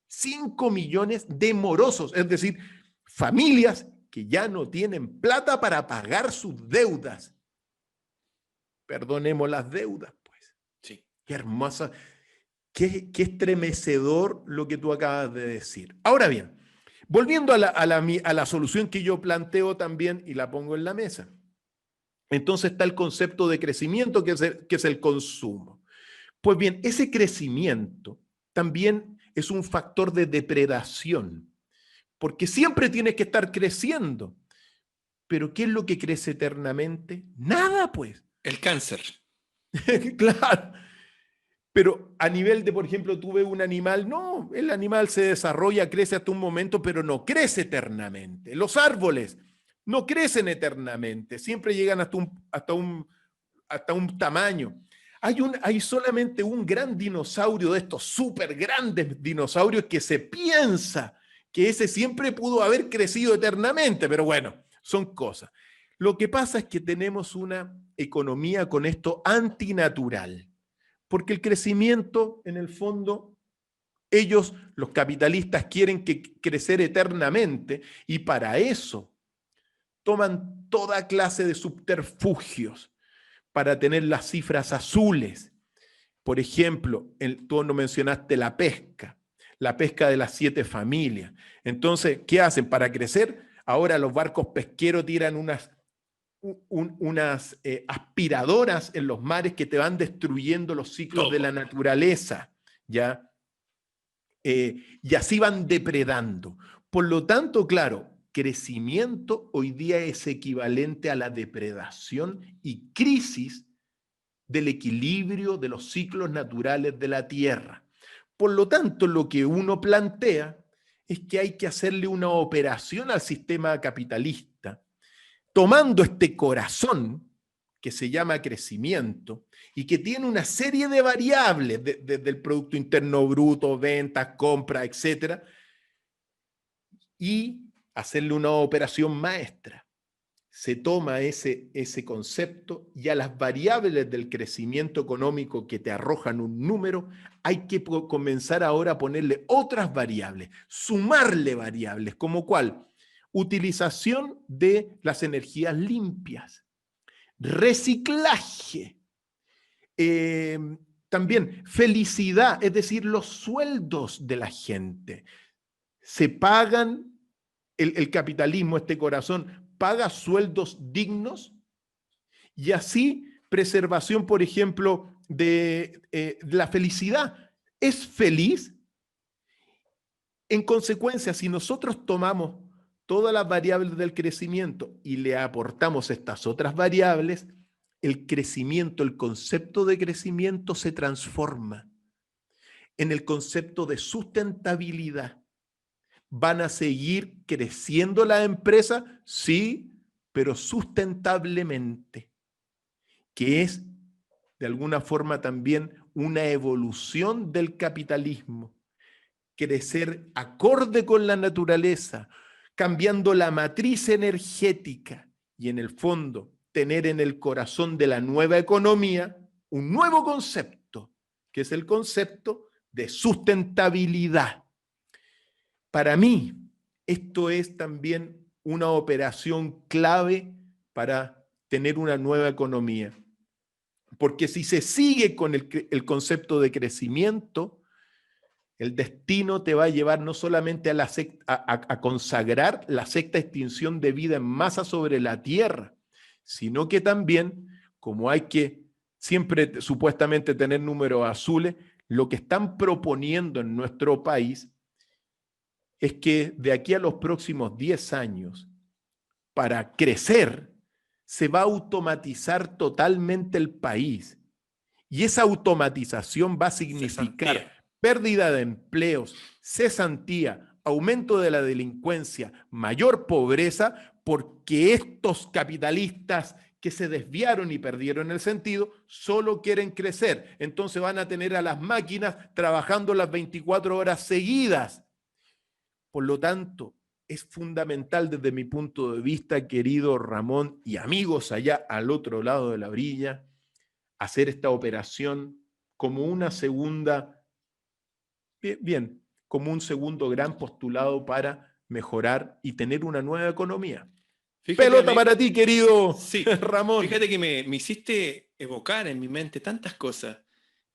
5 millones de morosos, es decir, familias que ya no tienen plata para pagar sus deudas. Perdonemos las deudas, pues. Sí. Qué hermosa, qué estremecedor lo que tú acabas de decir. Ahora bien, volviendo a la solución que yo planteo también y la pongo en la mesa. Entonces está el concepto de crecimiento que es el consumo. Pues bien, ese crecimiento también es un factor de depredación, porque siempre tienes que estar creciendo. Pero ¿qué es lo que crece eternamente? Nada, pues. El cáncer. Claro. Pero a nivel de, por ejemplo, tú ves un animal, no, el animal se desarrolla, crece hasta un momento, pero no crece eternamente. Los árboles no crecen eternamente, siempre llegan hasta un tamaño. Hay solamente un gran dinosaurio de estos súper grandes dinosaurios que se piensa que ese siempre pudo haber crecido eternamente, pero bueno, son cosas. Lo que pasa es que tenemos una economía con esto antinatural, porque el crecimiento, en el fondo, ellos, los capitalistas, quieren crecer eternamente y para eso toman toda clase de subterfugios para tener las cifras azules. Por ejemplo, tú no mencionaste la pesca de las 7 familias. Entonces, ¿qué hacen para crecer? Ahora los barcos pesqueros tiran unas aspiradoras en los mares que te van destruyendo los ciclos de la naturaleza, ¿ya? Y así van depredando. Por lo tanto, claro, crecimiento hoy día es equivalente a la depredación y crisis del equilibrio de los ciclos naturales de la Tierra. Por lo tanto, lo que uno plantea es que hay que hacerle una operación al sistema capitalista, tomando este corazón que se llama crecimiento y que tiene una serie de variables desde el Producto Interno Bruto, ventas, compras, etcétera, y hacerle una operación maestra. Se toma ese concepto y a las variables del crecimiento económico que te arrojan un número, hay que comenzar ahora a ponerle otras variables, sumarle variables, como cuál, utilización de las energías limpias, reciclaje, también felicidad, es decir, los sueldos de la gente. Se pagan, el capitalismo, este corazón, paga sueldos dignos y así preservación, por ejemplo, de la felicidad. ¿Es feliz? En consecuencia, si nosotros tomamos todas las variables del crecimiento y le aportamos estas otras variables, el crecimiento, el concepto de crecimiento se transforma en el concepto de sustentabilidad. ¿Van a seguir creciendo las empresas? Sí, pero sustentablemente, que es de alguna forma también una evolución del capitalismo. Crecer acorde con la naturaleza, cambiando la matriz energética y en el fondo tener en el corazón de la nueva economía un nuevo concepto, que es el concepto de sustentabilidad. Para mí, esto es también una operación clave para tener una nueva economía. Porque si se sigue con el concepto de crecimiento, el destino te va a llevar no solamente a consagrar la sexta extinción de vida en masa sobre la Tierra, sino que también, como hay que siempre supuestamente tener números azules, lo que están proponiendo en nuestro país es que de aquí a los próximos 10 años, para crecer, se va a automatizar totalmente el país. Y esa automatización va a significar pérdida de empleos, cesantía, aumento de la delincuencia, mayor pobreza, porque estos capitalistas que se desviaron y perdieron el sentido, solo quieren crecer. Entonces van a tener a las máquinas trabajando las 24 horas seguidas. Por lo tanto, es fundamental desde mi punto de vista, querido Ramón y amigos allá al otro lado de la orilla, hacer esta operación como una segunda, como un segundo gran postulado para mejorar y tener una nueva economía. Fíjate, pelota para ti, querido sí, Ramón. Fíjate que me hiciste evocar en mi mente tantas cosas.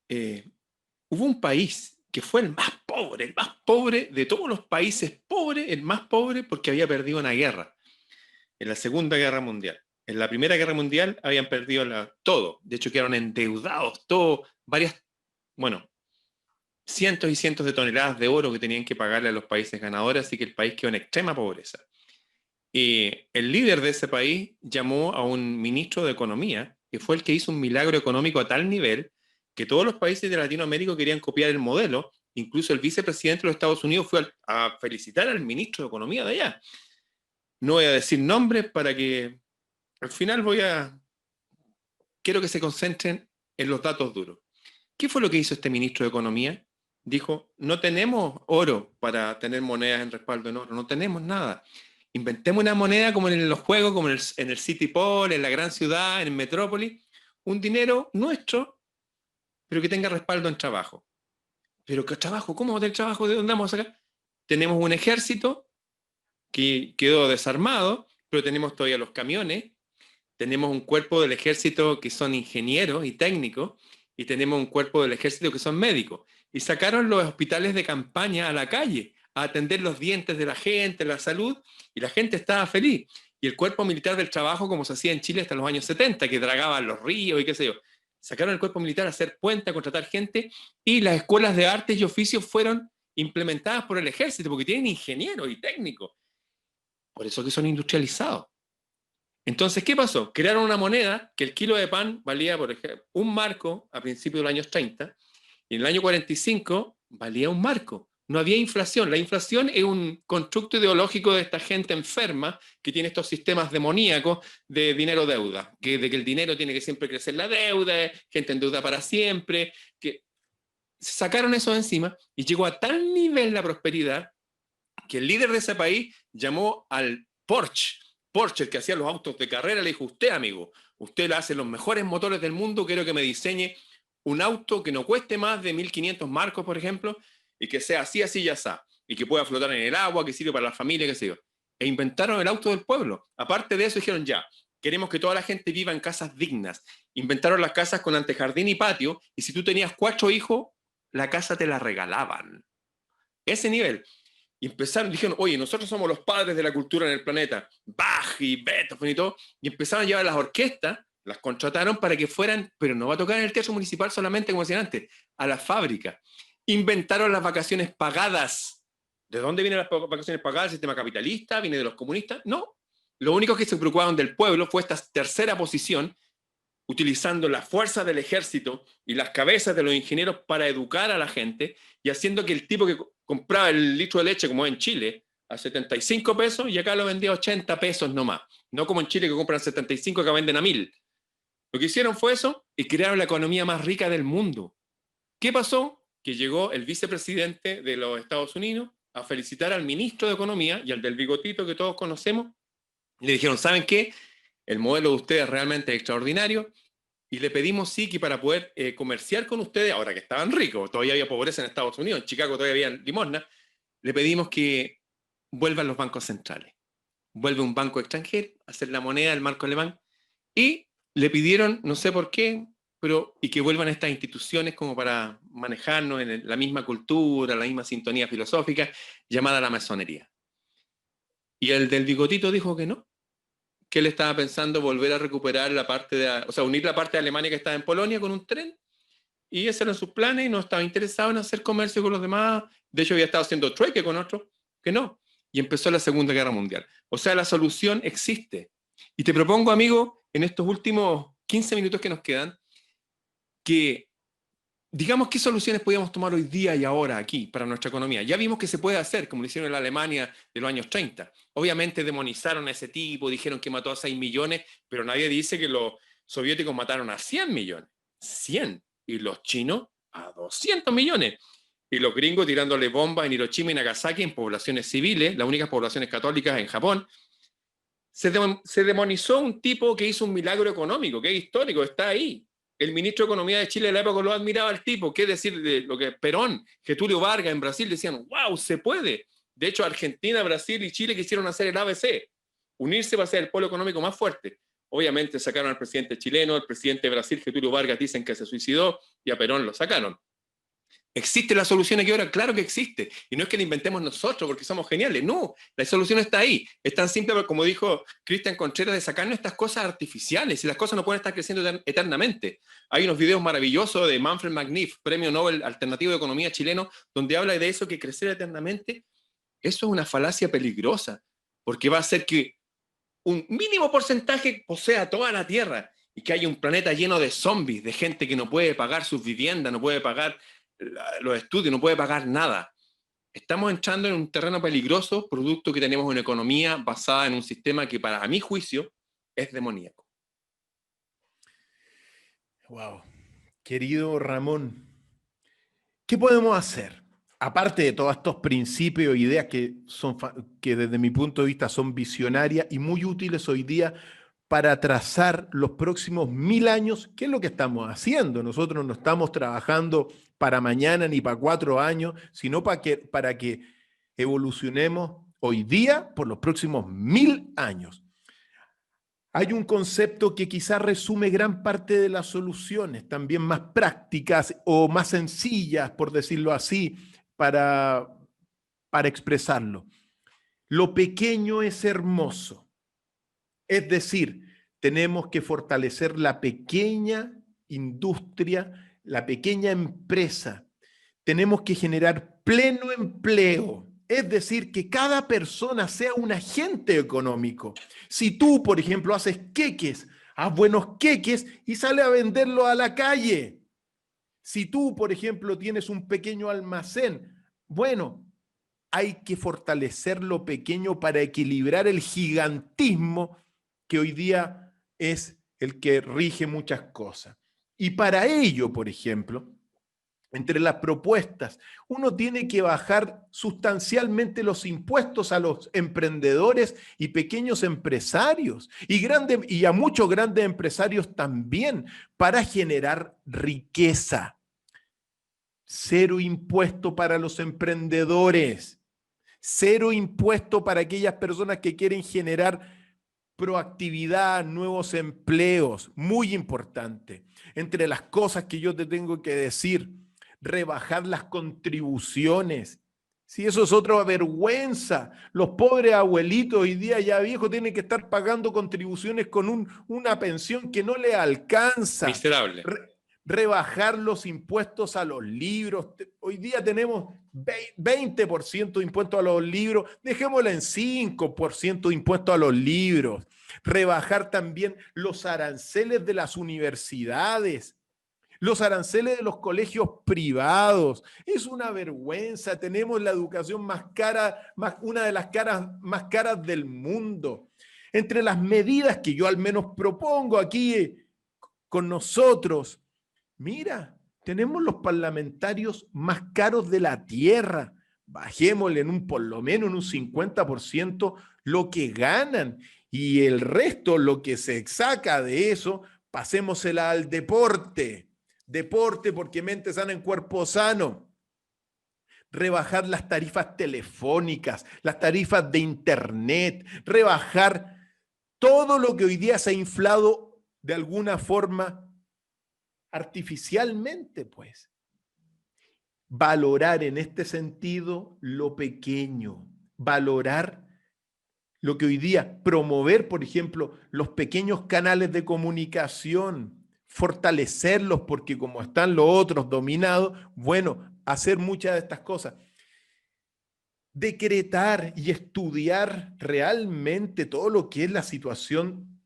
Hubo un país que fue el más pobre de todos los países pobres, el más pobre porque había perdido una guerra, en la Segunda Guerra Mundial. En la Primera Guerra Mundial habían perdido todo, de hecho quedaron endeudados, cientos y cientos de toneladas de oro que tenían que pagarle a los países ganadores, así que el país quedó en extrema pobreza. El líder de ese país llamó a un ministro de Economía, que fue el que hizo un milagro económico a tal nivel que todos los países de Latinoamérica querían copiar el modelo. Incluso el vicepresidente de los Estados Unidos fue a felicitar al ministro de Economía de allá. No voy a decir nombres para que al final quiero que se concentren en los datos duros. ¿Qué fue lo que hizo este ministro de Economía? Dijo, no tenemos oro para tener monedas en respaldo en oro, no tenemos nada. Inventemos una moneda como en los juegos, como en el City Pol, en la gran ciudad, en el Metrópoli, un dinero nuestro, pero que tenga respaldo en trabajo. ¿Pero qué trabajo? ¿Cómo del trabajo? ¿De dónde vamos a sacar? Tenemos un ejército que quedó desarmado, pero tenemos todavía los camiones, tenemos un cuerpo del ejército que son ingenieros y técnicos, y tenemos un cuerpo del ejército que son médicos. Y sacaron los hospitales de campaña a la calle, a atender los dientes de la gente, la salud, y la gente estaba feliz. Y el cuerpo militar del trabajo, como se hacía en Chile hasta los años 70, que dragaban los ríos y qué sé yo. Sacaron el cuerpo militar a hacer puente, a contratar gente, y las escuelas de artes y oficios fueron implementadas por el ejército, porque tienen ingenieros y técnicos. Por eso que son industrializados. Entonces, ¿qué pasó? Crearon una moneda que el kilo de pan valía, por ejemplo, un marco a principios de los años 30, y en el año 45 valía un marco. No había inflación. La inflación es un constructo ideológico de esta gente enferma que tiene estos sistemas demoníacos de dinero-deuda, de que el dinero tiene que siempre crecer la deuda, gente en deuda para siempre, que sacaron eso de encima y llegó a tal nivel la prosperidad que el líder de ese país llamó al Porsche, el que hacía los autos de carrera, le dijo, usted, amigo, usted le hace los mejores motores del mundo, quiero que me diseñe un auto que no cueste más de 1.500 marcos, por ejemplo, y que sea así, así y así, y que pueda flotar en el agua, que sirve para la familia, qué sé yo. E inventaron el auto del pueblo. Aparte de eso, dijeron, ya, queremos que toda la gente viva en casas dignas. Inventaron las casas con antejardín y patio, y si tú tenías 4 hijos, la casa te la regalaban. Ese nivel. Y empezaron, dijeron, oye, nosotros somos los padres de la cultura en el planeta, Bach y Beethoven y todo, y empezaron a llevar las orquestas, las contrataron para que fueran, pero no va a tocar en el teatro municipal solamente, como decían antes, a la fábrica. Inventaron las vacaciones pagadas. ¿De dónde vienen las vacaciones pagadas? ¿El sistema capitalista? ¿Viene de los comunistas? No. Lo único que se preocupaban del pueblo fue esta tercera posición, utilizando la fuerza del ejército y las cabezas de los ingenieros para educar a la gente y haciendo que el tipo que compraba el litro de leche, como en Chile, a 75 pesos y acá lo vendía a 80 pesos nomás. No como en Chile que compran 75 y acá venden a 1.000. Lo que hicieron fue eso y crearon la economía más rica del mundo. ¿Qué pasó? Que llegó el vicepresidente de los Estados Unidos a felicitar al ministro de Economía y al del bigotito que todos conocemos. Le dijeron, ¿saben qué? El modelo de ustedes es realmente extraordinario y le pedimos sí que para poder comerciar con ustedes, ahora que estaban ricos, todavía había pobreza en Estados Unidos, en Chicago todavía había limosna, le pedimos que vuelvan los bancos centrales. Vuelve un banco extranjero a hacer la moneda del marco alemán y le pidieron, no sé por qué, y que vuelvan estas instituciones como para manejarnos en la misma cultura, la misma sintonía filosófica, llamada la masonería. Y el del bigotito dijo que no, que él estaba pensando volver a recuperar la parte unir la parte de Alemania que estaba en Polonia con un tren, y esos eran sus planes, y no estaba interesado en hacer comercio con los demás. De hecho, había estado haciendo trueque con otros, que no. Y empezó la Segunda Guerra Mundial. O sea, la solución existe. Y te propongo, amigo, en estos últimos 15 minutos que nos quedan, que digamos qué soluciones podríamos tomar hoy día y ahora aquí para nuestra economía. Ya vimos que se puede hacer, como lo hicieron en la Alemania de los años 30. Obviamente demonizaron a ese tipo, dijeron que mató a 6 millones, pero nadie dice que los soviéticos mataron a 100 millones. 100. Y los chinos a 200 millones. Y los gringos tirándole bombas en Hiroshima y Nagasaki en poblaciones civiles, las únicas poblaciones católicas en Japón. Se demonizó un tipo que hizo un milagro económico, que es histórico, está ahí. El ministro de Economía de Chile de la época lo admiraba al tipo. ¿Qué decir de lo que Perón, Getúlio Vargas en Brasil decían, wow, se puede? De hecho, Argentina, Brasil y Chile quisieron hacer el ABC, unirse para ser el polo económico más fuerte. Obviamente sacaron al presidente chileno, el presidente de Brasil, Getúlio Vargas, dicen que se suicidó y a Perón lo sacaron. ¿Existe la solución aquí ahora? Claro que existe. Y no es que la inventemos nosotros porque somos geniales. No, la solución está ahí. Es tan simple como dijo Cristian Contreras de sacarnos estas cosas artificiales y las cosas no pueden estar creciendo eternamente. Hay unos videos maravillosos de Manfred Magniff, premio Nobel alternativo de economía chileno, donde habla de eso, que crecer eternamente, eso es una falacia peligrosa, porque va a hacer que un mínimo porcentaje posea toda la tierra y que hay un planeta lleno de zombies, de gente que no puede pagar sus viviendas, no puede pagar los estudios, no puede pagar nada. Estamos entrando en un terreno peligroso, producto que tenemos una economía basada en un sistema que, para mi juicio, es demoníaco. Wow. Querido Ramón, ¿qué podemos hacer? Aparte de todos estos principios e ideas que desde mi punto de vista son visionarias y muy útiles hoy día para trazar los próximos 1000 años, ¿qué es lo que estamos haciendo? Nosotros no estamos trabajando para mañana ni para 4 años, sino para que evolucionemos hoy día por los próximos 1000 años. Hay un concepto que quizás resume gran parte de las soluciones, también más prácticas o más sencillas, por decirlo así, para expresarlo. Lo pequeño es hermoso. Es decir, tenemos que fortalecer la pequeña industria, la pequeña empresa. Tenemos que generar pleno empleo. Es decir, que cada persona sea un agente económico. Si tú, por ejemplo, haces queques, haz buenos queques y sale a venderlo a la calle. Si tú, por ejemplo, tienes un pequeño almacén, bueno, hay que fortalecer lo pequeño para equilibrar el gigantismo que hoy día es el que rige muchas cosas. Y para ello, por ejemplo, entre las propuestas, uno tiene que bajar sustancialmente los impuestos a los emprendedores y pequeños empresarios y a muchos grandes empresarios también para generar riqueza. Cero impuesto para los emprendedores. Cero impuesto para aquellas personas que quieren generar proactividad, nuevos empleos. Muy importante. Entre las cosas que yo te tengo que decir, rebajar las contribuciones. Si eso es otra vergüenza. Los pobres abuelitos hoy día ya viejos tienen que estar pagando contribuciones con una pensión que no le alcanza. Miserable. Rebajar los impuestos a los libros. Hoy día tenemos 20% de impuestos a los libros, dejémosla en 5% de impuestos a los libros. Rebajar también los aranceles de las universidades, los aranceles de los colegios privados. Es una vergüenza. Tenemos la educación más cara, una de las más caras del mundo. Entre las medidas que yo al menos propongo aquí con nosotros, mira, tenemos los parlamentarios más caros de la tierra. Bajémosle por lo menos en un 50% lo que ganan y el resto, lo que se saca de eso, pasémosela al deporte. Deporte porque mente sana en cuerpo sano. Rebajar las tarifas telefónicas, las tarifas de internet, rebajar todo lo que hoy día se ha inflado de alguna forma artificialmente, pues. Valorar en este sentido lo pequeño, valorar lo que hoy día, promover, por ejemplo, los pequeños canales de comunicación, fortalecerlos porque como están los otros dominados, bueno, hacer muchas de estas cosas. Decretar y estudiar realmente todo lo que es la situación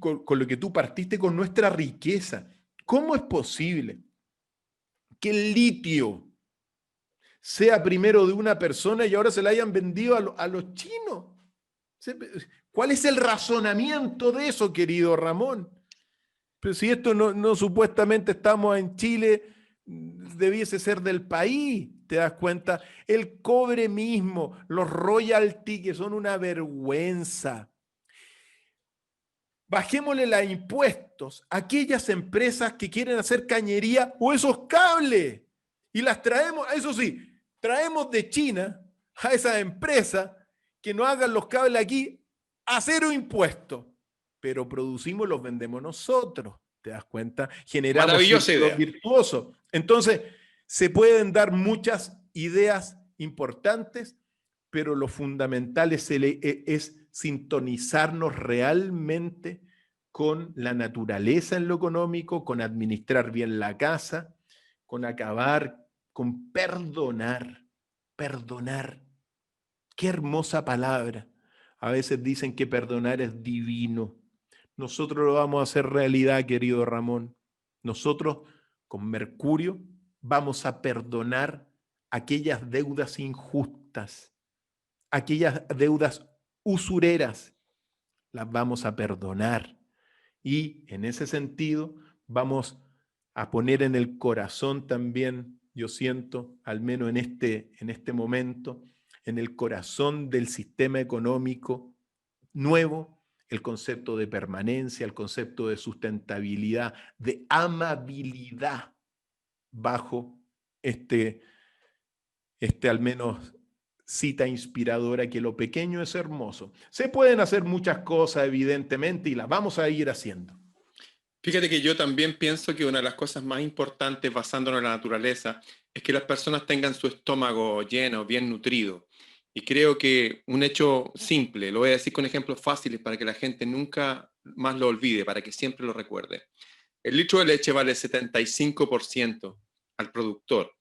con lo que tú partiste con nuestra riqueza. ¿Cómo es posible que el litio sea primero de una persona y ahora se la hayan vendido a los chinos? ¿Cuál es el razonamiento de eso, querido Ramón? Pero si esto no supuestamente estamos en Chile, debiese ser del país, ¿te das cuenta? El cobre mismo, los royalties que son una vergüenza. Bajémosle los impuestos a aquellas empresas que quieren hacer cañería o esos cables y las traemos, eso sí, traemos de China a esas empresas que no hagan los cables aquí a cero impuestos, pero producimos, los vendemos nosotros, ¿te das cuenta? Generamos círculos virtuosos. Entonces, se pueden dar muchas ideas importantes, pero lo fundamental es sintonizarnos realmente con la naturaleza en lo económico, con administrar bien la casa, con acabar, con perdonar. Perdonar. Qué hermosa palabra. A veces dicen que perdonar es divino. nosotros lo vamos a hacer realidad, querido Ramón. Nosotros, con Mercurio, vamos a perdonar aquellas deudas injustas, aquellas deudas usureras, las vamos a perdonar. Y en ese sentido, vamos a poner en el corazón también, yo siento, al menos en este momento, en el corazón del sistema económico nuevo, el concepto de permanencia, el concepto de sustentabilidad, de amabilidad bajo este al menos cita inspiradora, que lo pequeño es hermoso. Se pueden hacer muchas cosas, evidentemente, y las vamos a ir haciendo. Fíjate que yo también pienso que una de las cosas más importantes, basándonos en la naturaleza, es que las personas tengan su estómago lleno, bien nutrido. Y creo que un hecho simple, lo voy a decir con ejemplos fáciles para que la gente nunca más lo olvide, para que siempre lo recuerde. El litro de leche vale 75% al productor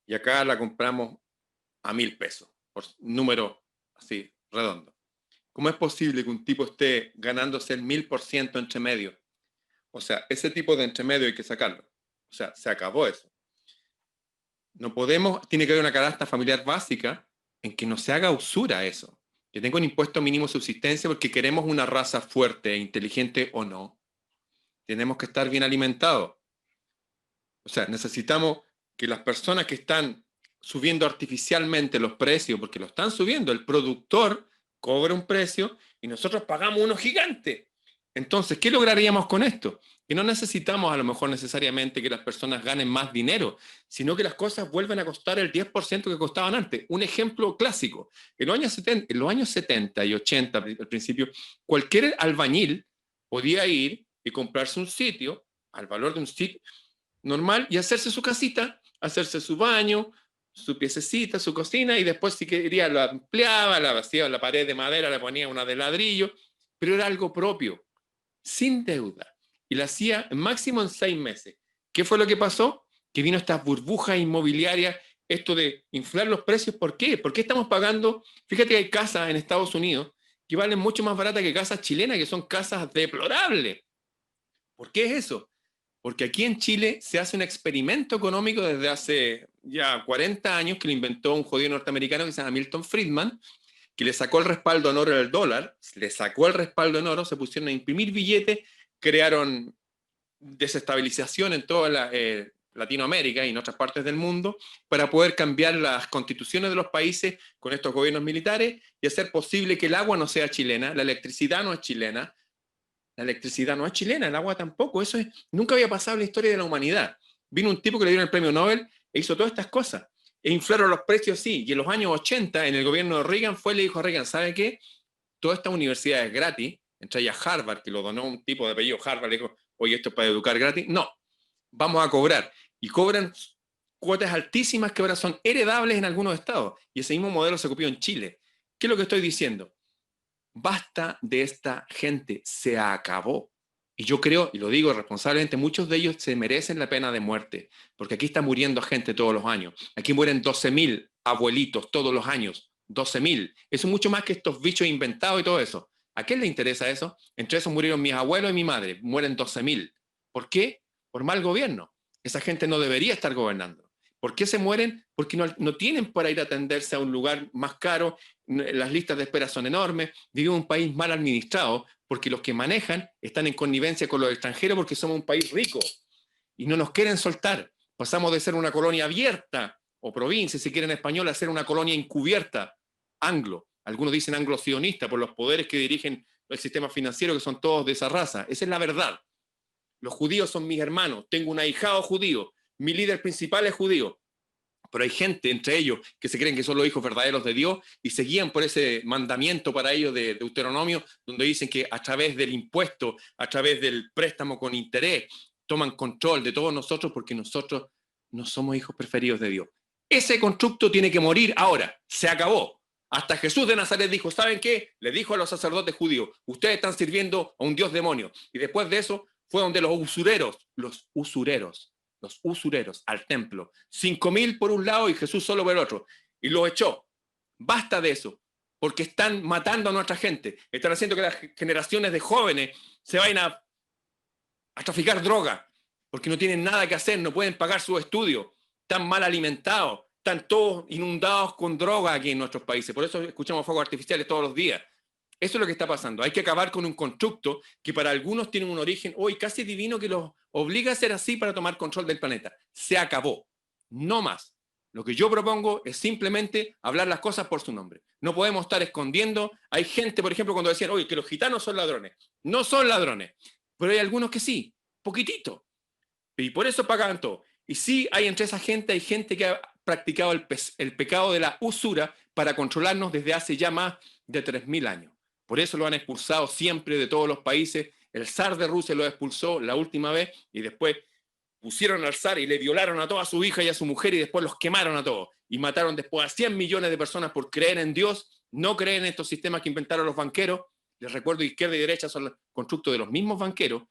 y acá la compramos a 1.000 pesos, por número así, redondo. ¿Cómo es posible que un tipo esté ganándose el 1.000% entre medio? O sea, ese tipo de entremedio hay que sacarlo. O sea, se acabó eso. No podemos, tiene que haber una canasta familiar básica en que no se haga usura eso. Que tenga un impuesto mínimo de subsistencia porque queremos una raza fuerte e inteligente o no. Tenemos que estar bien alimentados. O sea, necesitamos que las personas que están subiendo artificialmente los precios, porque lo están subiendo, el productor cobra un precio y nosotros pagamos uno gigante. Entonces, ¿qué lograríamos con esto? Que no necesitamos a lo mejor necesariamente que las personas ganen más dinero, sino que las cosas vuelven a costar el 10% que costaban antes. Un ejemplo clásico, en los años 70 y 80, al principio, cualquier albañil podía ir y comprarse un sitio al valor de un sitio normal y hacerse su casita, hacerse su baño, su piececita, su cocina, y después si quería la ampliaba, la vaciaba la pared de madera, le ponía una de ladrillo, pero era algo propio, sin deuda, y la hacía máximo en 6 meses. ¿Qué fue lo que pasó? Que vino esta burbuja inmobiliaria, esto de inflar los precios. ¿Por qué? ¿Por qué estamos pagando? Fíjate que hay casas en Estados Unidos que valen mucho más baratas que casas chilenas, que son casas deplorables. ¿Por qué es eso? Porque aquí en Chile se hace un experimento económico desde hace ya 40 años que lo inventó un judío norteamericano que se llama Milton Friedman, que le sacó el respaldo en oro al dólar, le sacó el respaldo en oro, se pusieron a imprimir billetes, crearon desestabilización en toda Latinoamérica y en otras partes del mundo para poder cambiar las constituciones de los países con estos gobiernos militares y hacer posible que el agua no sea chilena, la electricidad no es chilena, el agua tampoco. Eso nunca había pasado en la historia de la humanidad. Vino un tipo que le dieron el premio Nobel e hizo todas estas cosas. E inflaron los precios, sí. Y en los años 80, en el gobierno de Reagan, le dijo a Reagan, ¿sabe qué? Todas estas universidades gratis, entre ellas Harvard, que lo donó un tipo de apellido Harvard, le dijo, oye, esto es para educar gratis. No, vamos a cobrar. Y cobran cuotas altísimas que ahora son heredables en algunos estados. Y ese mismo modelo se copió en Chile. ¿Qué es lo que estoy diciendo? Basta de esta gente, se acabó. Y yo creo, y lo digo responsablemente, muchos de ellos se merecen la pena de muerte, porque aquí está muriendo gente todos los años. Aquí mueren 12.000 abuelitos todos los años, 12.000. Eso es mucho más que estos bichos inventados y todo eso. ¿A quién le interesa eso? Entre esos murieron mis abuelos y mi madre, mueren 12.000. ¿Por qué? Por mal gobierno. Esa gente no debería estar gobernando. ¿Por qué se mueren? Porque no tienen para ir a atenderse a un lugar más caro, las listas de espera son enormes, vivimos en un país mal administrado, porque los que manejan están en connivencia con los extranjeros porque somos un país rico y no nos quieren soltar. Pasamos de ser una colonia abierta, o provincia, si quieren en español, a ser una colonia encubierta, anglo. Algunos dicen anglo-sionista por los poderes que dirigen el sistema financiero, que son todos de esa raza. Esa es la verdad. Los judíos son mis hermanos, tengo un ahijado judío, mi líder principal es judío, pero hay gente entre ellos que se creen que son los hijos verdaderos de Dios y se guían por ese mandamiento para ellos de Deuteronomio, donde dicen que a través del impuesto, a través del préstamo con interés, toman control de todos nosotros porque nosotros no somos hijos preferidos de Dios. Ese constructo tiene que morir ahora, se acabó. Hasta Jesús de Nazaret dijo, ¿saben qué? Le dijo a los sacerdotes judíos, ustedes están sirviendo a un dios demonio. Y después de eso fue donde los usureros al templo. 5.000 por un lado y Jesús solo por el otro. Y los echó. Basta de eso, porque están matando a nuestra gente. Están haciendo que las generaciones de jóvenes se vayan a traficar droga, porque no tienen nada que hacer, no pueden pagar sus estudios, están mal alimentados, están todos inundados con droga aquí en nuestros países. Por eso escuchamos fuegos artificiales todos los días. Eso es lo que está pasando. Hay que acabar con un constructo que para algunos tiene un origen hoy casi divino que los obliga a ser así para tomar control del planeta. Se acabó. No más. Lo que yo propongo es simplemente hablar las cosas por su nombre. No podemos estar escondiendo. Hay gente, por ejemplo, cuando decían, oye, que los gitanos son ladrones. No son ladrones. Pero hay algunos que sí, poquitito. Y por eso pagaban todo. Y sí, hay entre esa gente, hay gente que ha practicado el pecado de la usura para controlarnos desde hace ya más de 3000 años. Por eso lo han expulsado siempre de todos los países. El zar de Rusia lo expulsó la última vez y después pusieron al zar y le violaron a toda su hija y a su mujer y después los quemaron a todos. Y mataron después a 100 millones de personas por creer en Dios, no creer en estos sistemas que inventaron los banqueros. Les recuerdo, izquierda y derecha son los constructos de los mismos banqueros.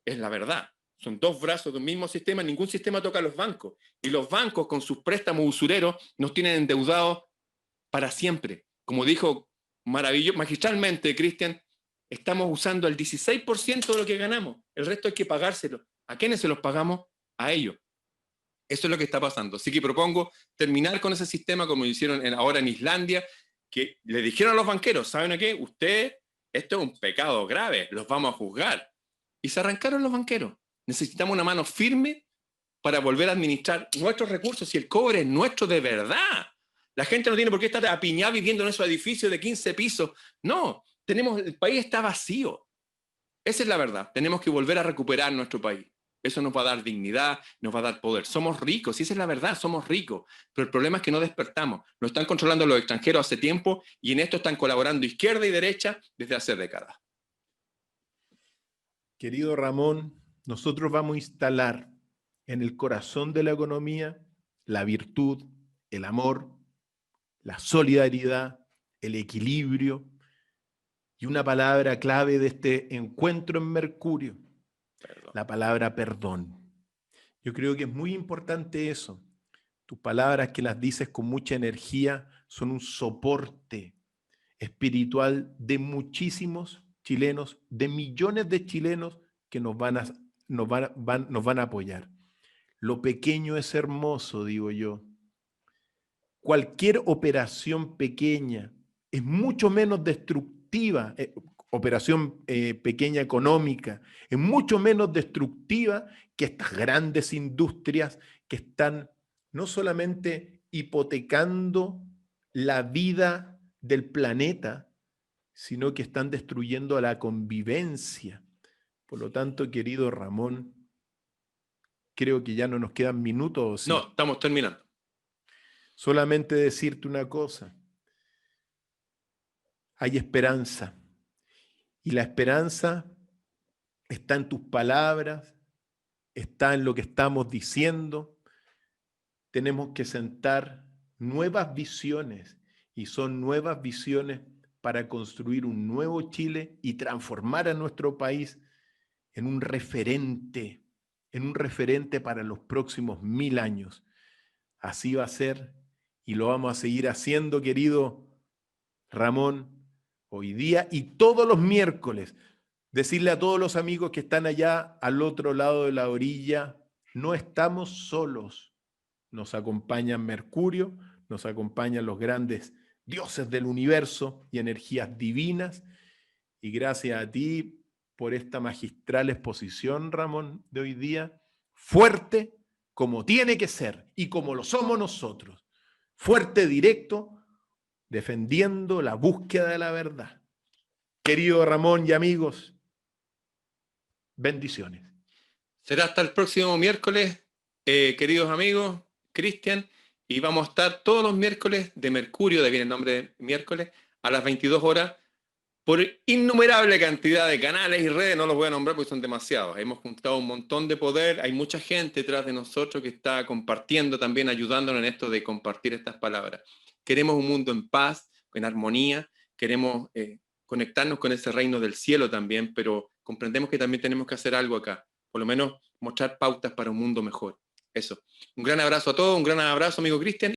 Es la verdad. Son dos brazos de un mismo sistema. Ningún sistema toca a los bancos. Y los bancos, con sus préstamos usureros, nos tienen endeudados para siempre. Como dijo magistralmente Cristian, estamos usando el 16% de lo que ganamos. El resto hay que pagárselo. ¿A quiénes se los pagamos? A ellos. Eso es lo que está pasando. Así que propongo terminar con ese sistema como lo hicieron ahora en Islandia, que le dijeron a los banqueros, ¿saben qué? Esto es un pecado grave, los vamos a juzgar. Y se arrancaron los banqueros. Necesitamos una mano firme para volver a administrar nuestros recursos y el cobre es nuestro de verdad. La gente no tiene por qué estar apiñada viviendo en esos edificios de 15 pisos. No, el país está vacío. Esa es la verdad. Tenemos que volver a recuperar nuestro país. Eso nos va a dar dignidad, nos va a dar poder. Somos ricos, y esa es la verdad, somos ricos. Pero el problema es que no despertamos. Nos están controlando los extranjeros hace tiempo y en esto están colaborando izquierda y derecha desde hace décadas. Querido Ramón, nosotros vamos a instalar en el corazón de la economía la virtud, el amor, la solidaridad, el equilibrio y una palabra clave de este encuentro en Mercurio, la palabra perdón. Yo creo que es muy importante eso. Tus palabras que las dices con mucha energía son un soporte espiritual de muchísimos chilenos, de millones de chilenos que nos van a apoyar. Lo pequeño es hermoso, digo yo. Cualquier operación pequeña es mucho menos destructiva, operación pequeña económica, es mucho menos destructiva que estas grandes industrias que están no solamente hipotecando la vida del planeta, sino que están destruyendo la convivencia. Por lo tanto, querido Ramón, creo que ya no nos quedan minutos. ¿Sí? No, estamos terminando. Solamente decirte una cosa. Hay esperanza. Y la esperanza está en tus palabras, está en lo que estamos diciendo. Tenemos que sentar nuevas visiones y son nuevas visiones para construir un nuevo Chile y transformar a nuestro país en un referente para los próximos 1000 años. Así va a ser y lo vamos a seguir haciendo, querido Ramón, hoy día y todos los miércoles. Decirle a todos los amigos que están allá al otro lado de la orilla, no estamos solos. Nos acompañan Mercurio, nos acompañan los grandes dioses del universo y energías divinas. Y gracias a ti por esta magistral exposición, Ramón, de hoy día, fuerte como tiene que ser y como lo somos nosotros. Fuerte, directo, defendiendo la búsqueda de la verdad. Querido Ramón y amigos, bendiciones. Será hasta el próximo miércoles, queridos amigos, Cristian, y vamos a estar todos los miércoles de Mercurio, de ahí viene el nombre de miércoles, a las 22 horas, por innumerable cantidad de canales y redes, no los voy a nombrar porque son demasiados. Hemos juntado un montón de poder, hay mucha gente detrás de nosotros que está compartiendo también, ayudándonos en esto de compartir estas palabras. Queremos un mundo en paz, en armonía, queremos conectarnos con ese reino del cielo también, pero comprendemos que también tenemos que hacer algo acá, por lo menos mostrar pautas para un mundo mejor. Eso. Un gran abrazo a todos, un gran abrazo, amigo Cristian.